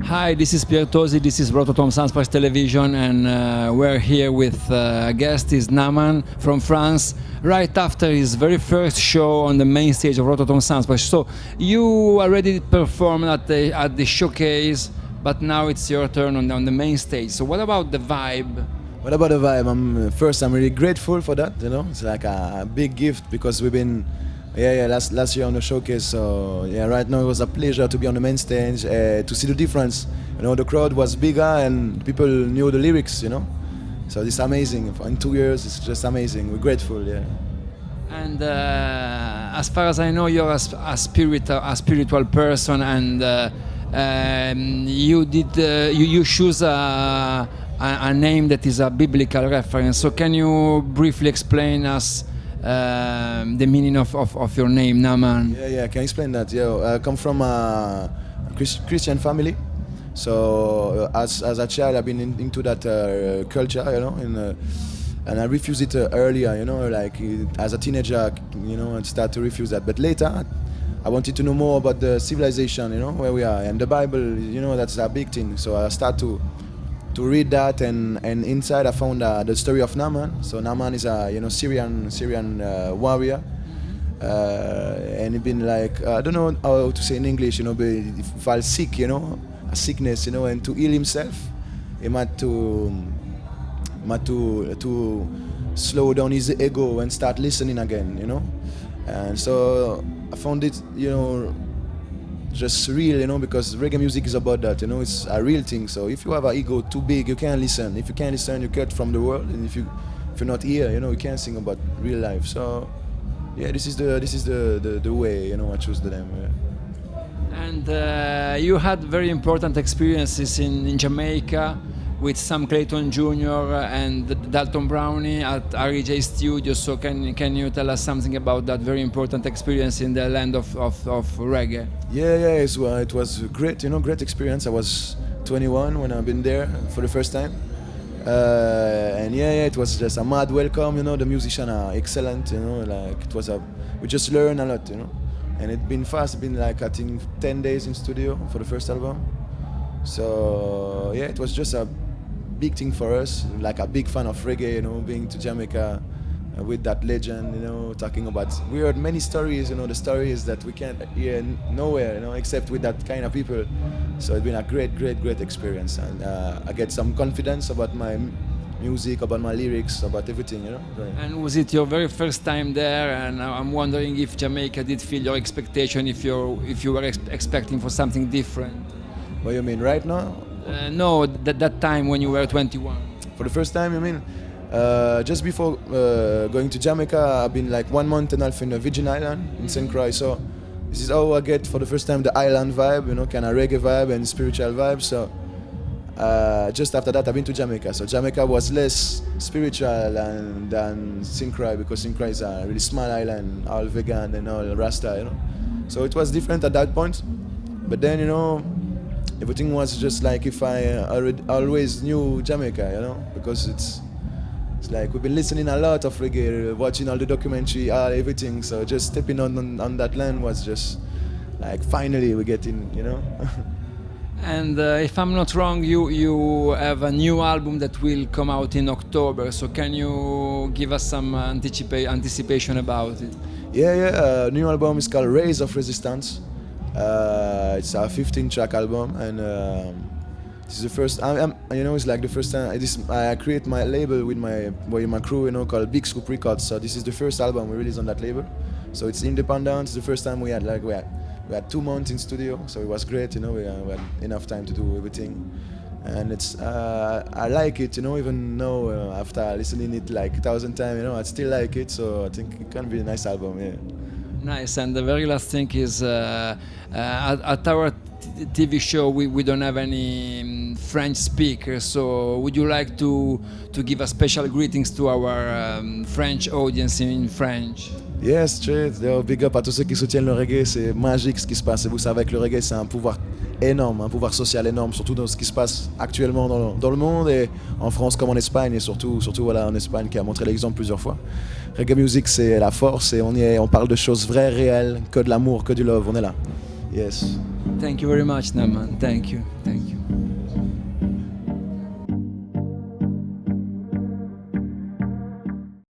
Hi, this is Pierre Tosi, this is Rototom Sunsplash Television, and we're here with a guest, is NAAMAN from France, right after his very first show on the main stage of Rototom Sunsplash. So you already performed at the showcase, but now it's your turn on the main stage. So what about the vibe? What about the vibe? I'm really grateful for that. You know, it's like a big gift because we've been, last year on the showcase. So right now it was a pleasure to be on the main stage, to see the difference. You know, the crowd was bigger and people knew the lyrics. You know, so it's amazing. In 2 years, it's just amazing. We're grateful. Yeah. And as far as I know, you're a spiritual person, and you choose a name that is a biblical reference. So can you briefly explain us the meaning of your name, NAAMAN? Yeah, I can explain that. Yeah, I come from a Christian family. So as a child, I've been into that culture, you know, and I refused it earlier, you know, like as a teenager, you know, I started to refuse that. But later, I wanted to know more about the civilization, you know, where we are, and the Bible, you know, that's a big thing. So I started to read that, and inside I found the story of NAAMAN. So NAAMAN is a Syrian warrior, and he been like, I don't know how to say in English, you know, but he fell sick, you know, a sickness, you know, and to heal himself, he had to slow down his ego and start listening again, you know. And so I found it, you know, just real, you know, because reggae music is about that, you know, it's a real thing. So if you have an ego too big, you can't listen. If you can't listen, you cut from the world. And if you're not here, you know, you can't sing about real life. So yeah, this is the way, you know, I choose the name. Yeah. And you had very important experiences in Jamaica with Sam Clayton Jr. and Dalton Brownie at REJ Studio. So can you tell us something about that very important experience in the land of reggae? Yeah, it was great, you know, great experience. I was 21 when I've been there for the first time. And it was just a mad welcome, you know, the musicians are excellent, you know, like we just learned a lot, you know. And it's been fast, it's been like, I think 10 days in studio for the first album. So yeah, it was just a big thing for us, like a big fan of reggae, you know, being to Jamaica with that legend, you know, talking about, we heard many stories, you know, the stories that we can't hear nowhere, you know, except with that kind of people. So it's been a great experience, and I get some confidence about my music, about my lyrics, about everything, you know. Right. And was it your very first time there? And I'm wondering if Jamaica did fill your expectation, if you were expecting for something different. What do you mean, right now? No, that time when you were 21. For the first time, you mean? Just before going to Jamaica, I've been like 1 month and a half in the Virgin Island in St. Croix. So this is how I get for the first time the island vibe, you know, kind of reggae vibe and spiritual vibe. So just after that, I've been to Jamaica. So Jamaica was less spiritual than St. Croix, because St. Croix is a really small island, all vegan and all Rasta, you know. So it was different at that point. But then, you know, everything was just like if I always knew Jamaica, you know, because it's like we've been listening a lot of reggae, watching all the documentary, everything. So just stepping on that land was just like finally we get in, you know. And if I'm not wrong, you have a new album that will come out in October. So can you give us some anticipation about it? Yeah. New album is called Rays of Resistance. It's a 15-track album, and this is the first. You know, it's like the first time I create my label with my crew, you know, called Big Scoop Records. So this is the first album we released on that label. So it's independent. It's the first time we had 2 months in studio, so it was great. You know, we had enough time to do everything, and it's I like it. You know, even now after listening it like 1,000 times, you know, I still like it. So I think it can be a nice album. Yeah. Nice. And the very last thing is, at our TV show we don't have any French speakers, so would you like to give a special greetings to our French audience in French? Yes, straight. Big up à tous ceux qui soutiennent le reggae. C'est magique ce qui se passe. Et vous savez que le reggae, c'est un pouvoir énorme, un pouvoir social énorme, surtout dans ce qui se passe actuellement dans le monde, et en France comme en Espagne, et surtout voilà, en Espagne, qui a montré l'exemple plusieurs fois. Reggae music, c'est la force, et on parle de choses vraies, réelles, que de l'amour, que du love. On est là. Yes. Thank you very much, NAAMAN. Thank you.